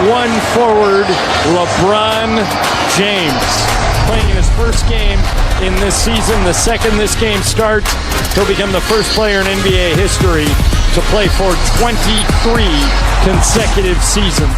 one forward, LeBron James. Playing his first game in this season. The second this game starts, he'll become the first player in NBA history to play for 23 consecutive seasons.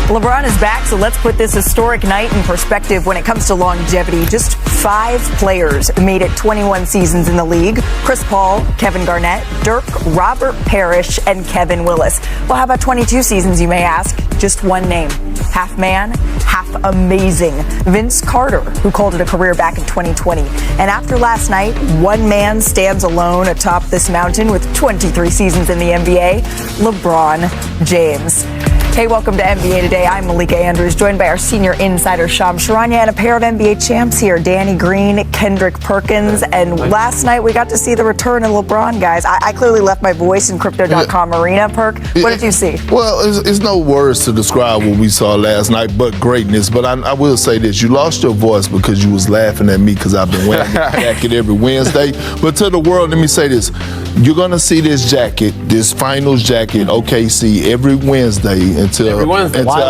LeBron is back, so let's put this historic night in perspective when it comes to longevity. Just 5 players made it 21 seasons in the league. Chris Paul, Kevin Garnett, Dirk, Robert Parrish, and Kevin Willis. Well, how about 22 seasons, you may ask? Just one name. Half man, half amazing. Vince Carter, who called it a career back in 2020. And after last night, one man stands alone atop this mountain with 23 seasons in the NBA, LeBron James. Hey, welcome to NBA Today. I'm Malika Andrews, joined by our senior insider, Sham Sharanya, and a pair of NBA champs here, Danny Green, Kendrick Perkins. And last night, we got to see the return of LeBron, guys. I clearly left my voice in Crypto.com arena, Perk. What did you see? Well, it's no words to describe what we saw last night, but greatness. But I will say this. You lost your voice because you was laughing at me because I've been wearing this jacket every Wednesday. But to the world, let me say this. You're going to see this jacket, this finals jacket, OKC, every Wednesday until Why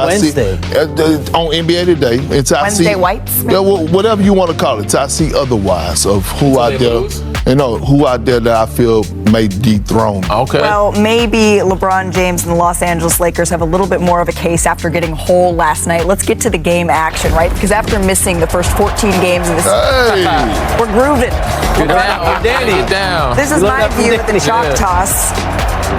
Wednesday? On NBA Today. Until Wednesday whites? Yeah, whatever you want to call it. Till I see otherwise of who out there. Who out there that I feel may dethrone. Okay. Well, maybe LeBron James and the Los Angeles Lakers have a little bit more of a case after getting whole last night. Let's get to the game action, right? Because after missing the first 14 games of the season, we're grooving. Get down, Danny. Get down. This is my view of the chalk toss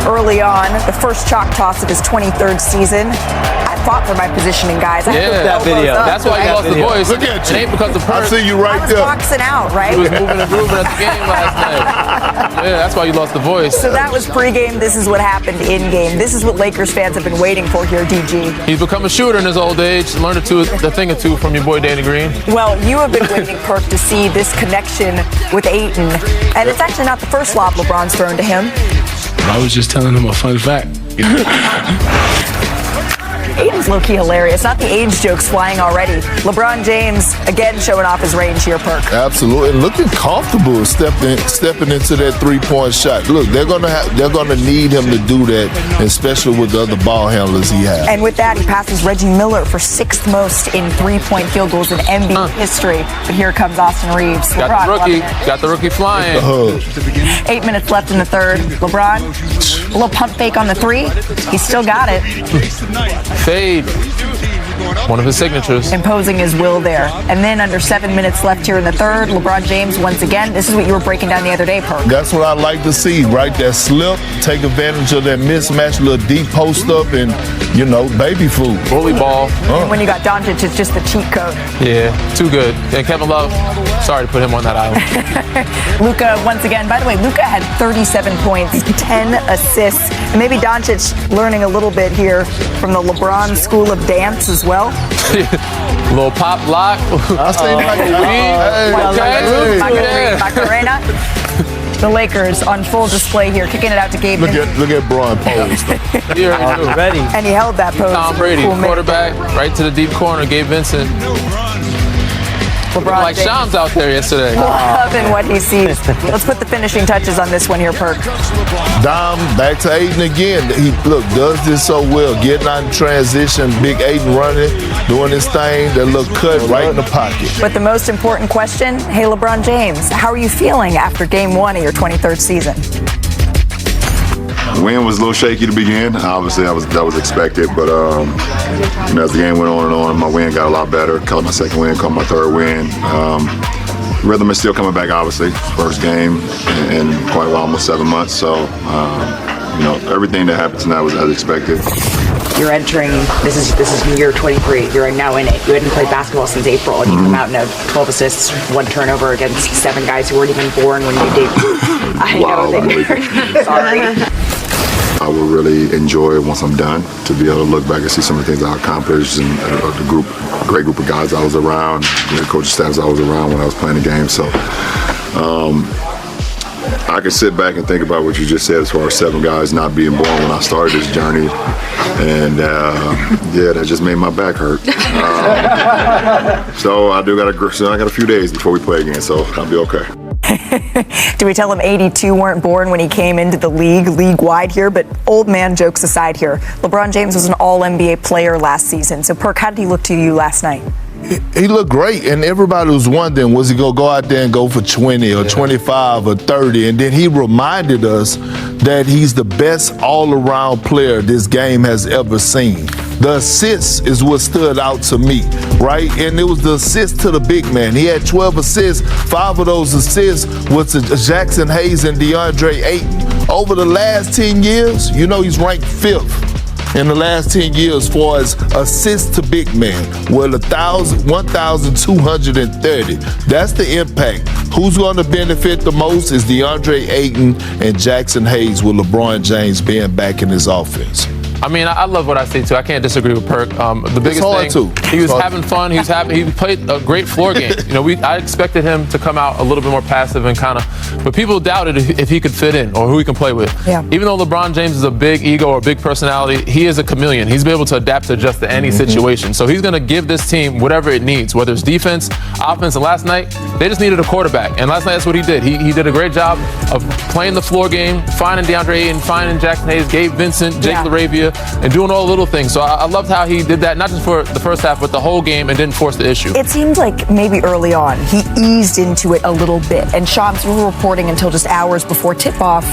early on, the first chalk toss of his 23rd season. I fought for my positioning, guys. I that video. That's why you lost the voice. Look at you. It ain't because of Perk. I see you right I was there. boxing out, right? He was moving and grooving at the game last night. Yeah, that's why you lost the voice. So that was pregame. This is what happened in game. This is what Lakers fans have been waiting for here, DG. He's become a shooter in his old age. Learned a thing or two from your boy Danny Green. Well, you have been waiting, Perk, to see this connection with Ayton. And it's actually not the first lob LeBron's thrown to him. I was just telling him a fun fact. Ayton's low-key hilarious. Not the age jokes flying already. LeBron James, again, showing off his range here, Perk. Absolutely. And looking comfortable stepping into that three-point shot. Look, they're gonna need him to do that, especially with the other ball handlers he has. And with that, he passes Reggie Miller for 6th most in three-point field goals in NBA history. But here comes Austin Reeves. Got the rookie flying. 8 minutes left in the third. LeBron, a little pump fake on the three. He still got it. Fade. One of his signatures. Imposing his will there. And then under 7 minutes left here in the third, LeBron James once again. This is what you were breaking down the other day, Perk. That's what I like to see, right? That slip, take advantage of that mismatch, little deep post up, and, baby food. Bully ball. And when you got Doncic, it's just the cheat code. Yeah, too good. And Kevin Love, sorry to put him on that island. Luka once again. By the way, Luka had 37 points, 10 assists. And maybe Doncic learning a little bit here from the LeBron school of dance as well. Little pop lock. I see Macarena. The Lakers on full display here, kicking it out to Gabe. Look at Braun pose. Ready. And he held that pose. Tom Brady, quarterback, right to the deep corner. Gabe Vincent. LeBron like James. Shams out there yesterday. Loving what he sees. Let's put the finishing touches on this one here, Perk. Dom, back to Ayton again. He does this so well. Getting out in transition, big Ayton running, doing his thing. That little cut right in the pocket. But the most important question, hey, LeBron James, how are you feeling after game 1 of your 23rd season? The win was a little shaky to begin. Obviously, that was expected, but as the game went on and on, my win got a lot better. Caught my second win, caught my third win. Rhythm is still coming back, obviously. First game in quite a while, almost 7 months. So, everything that happened tonight was as expected. You're entering, this is year 23, you're now in it. You hadn't played basketball since April, and you come out and have 12 assists, 1 turnover against 7 guys who weren't even born when you debuted. Wow, Sorry. I will really enjoy it once I'm done to be able to look back and see some of the things I accomplished and the great group of guys I was around, the coaching staffs I was around when I was playing the game. So I can sit back and think about what you just said as far as 7 guys not being born when I started this journey. And that just made my back hurt. So I got a few days before we play again, so I'll be okay. Do we tell him 82 weren't born when he came into the league-wide here? But old man jokes aside here, LeBron James was an all-NBA player last season. So, Perk, how did he look to you last night? He looked great, and everybody was wondering, was he going to go out there and go for 20 or 25 or 30? And then he reminded us that he's the best all-around player this game has ever seen. The assists is what stood out to me, right? And it was the assist to the big man. He had 12 assists. 5 of those assists was to Jackson Hayes and DeAndre Ayton. Over the last 10 years, he's ranked 5th. In the last 10 years, as far as assists to big men, 1,230. That's the impact. Who's going to benefit the most is DeAndre Ayton and Jackson Hayes, with LeBron James being back in his offense. I mean, I love what I see too. I can't disagree with Perk. The biggest thing, he was having fun. He played a great floor game. I expected him to come out a little bit more passive and but people doubted if he could fit in or who he can play with. Yeah. Even though LeBron James is a big ego or a big personality, he is a chameleon. He's been able to adapt to just any situation. So he's going to give this team whatever it needs, whether it's defense, offense. And last night, they just needed a quarterback. And last night, that's what he did. He did a great job of playing the floor game, finding DeAndre Ayton, finding Jackson Hayes, Gabe Vincent, Jake LaRavia, and doing all the little things. So I loved how he did that, not just for the first half, but the whole game, and didn't force the issue. It seemed like maybe early on he eased into it a little bit. And Shams, we were reporting until just hours before tip-off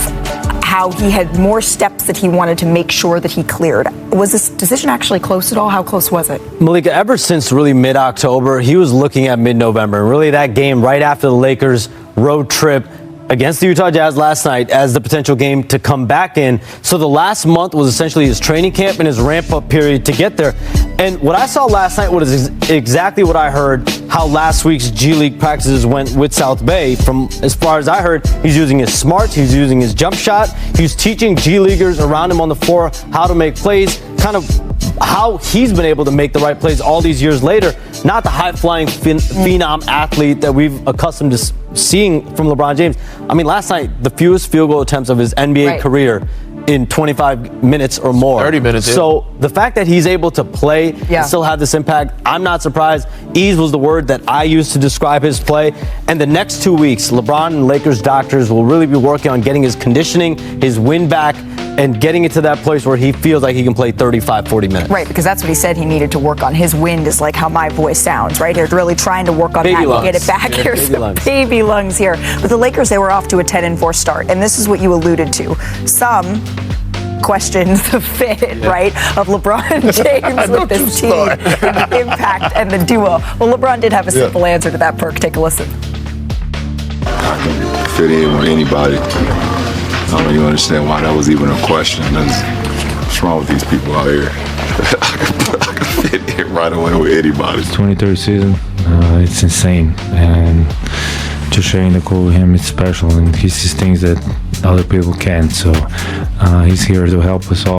how he had more steps that he wanted to make sure that he cleared. Was this decision actually close at all? How close was it? Malika, ever since really mid-October, he was looking at mid-November. Really that game right after the Lakers road trip against the Utah Jazz last night as the potential game to come back in. So the last month was essentially his training camp and his ramp-up period to get there. And what I saw last night was exactly what I heard how last week's G League practices went with South Bay. From as far as I heard, he's using his smarts, he's using his jump shot, he's teaching G Leaguers around him on the floor how to make plays, kind of how he's been able to make the right plays all these years later. Not the high-flying phenom athlete that we've accustomed to seeing from LeBron James. I mean, last night, the fewest field goal attempts of his NBA career in 25 minutes or more. 30 minutes. So the fact that he's able to play and still have this impact, I'm not surprised. Ease was the word that I used to describe his play. And the next 2 weeks, LeBron and Lakers doctors will really be working on getting his conditioning, his wind back, and getting it to that place where he feels like he can play 35, 40 minutes. Right, because that's what he said he needed to work on. His wind is like how my voice sounds, right? He's really trying to work on that and get it back. Yeah, Here's some baby lungs here. But the Lakers, they were off to a 10-4 start, and this is what you alluded to. Some question the fit, right, of LeBron James with this team and the impact and the duo. Well, LeBron did have a simple answer to that, Perk. Take a listen. I can fit in with anybody. I don't even understand why that was even a question. What's wrong with these people out here? I can fit in right away with anybody. 23rd season, it's insane. And to sharing the court with him, it's special. And he sees things that other people can't. So he's here to help us all.